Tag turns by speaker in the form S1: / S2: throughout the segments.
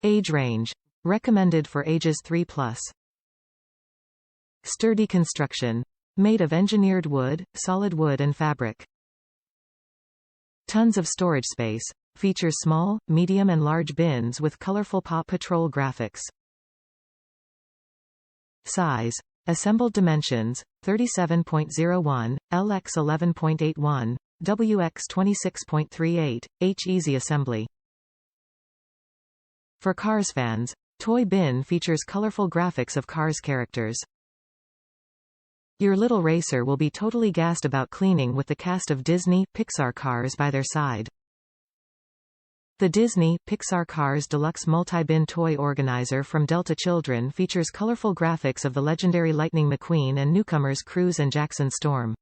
S1: Age range. Recommended for ages 3+. Sturdy construction. Made of engineered wood, solid wood and fabric. Tons of storage space. Features small, medium and large bins with colorful PAW Patrol graphics. Size. Assembled dimensions, 37.01, LX 11.81, WX 26.38, H easy assembly. For Cars fans, Toy Bin features colorful graphics of Cars characters. Your little racer will be totally gassed about cleaning with the cast of Disney, Pixar Cars by their side. The Disney, Pixar Cars Deluxe Multi-Bin Toy Organizer from Delta Children features colorful graphics of the legendary Lightning McQueen and newcomers Cruz and Jackson Storm.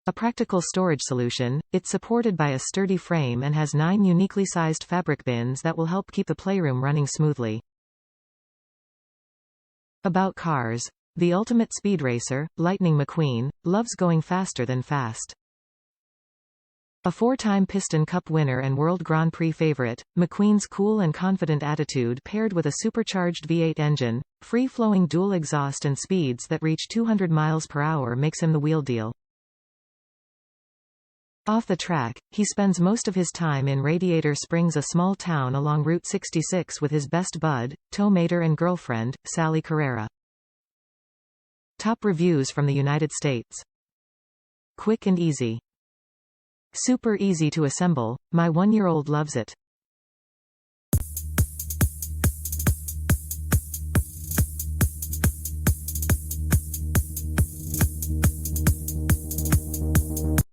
S1: A practical storage solution, it's supported by a sturdy frame and has 9 uniquely sized fabric bins that will help keep the playroom running smoothly. About Cars. The ultimate speed racer, Lightning McQueen, loves going faster than fast. A 4-time Piston Cup winner and World Grand Prix favorite, McQueen's cool and confident attitude paired with a supercharged V8 engine, free-flowing dual exhaust and speeds that reach 200 miles per hour makes him the wheel deal. Off the track, he spends most of his time in Radiator Springs-a small town along Route 66 with his best bud, tow-mater and girlfriend, Sally Carrera. Top reviews from the United States. Quick and easy. Super easy to assemble, my 1-year-old loves it.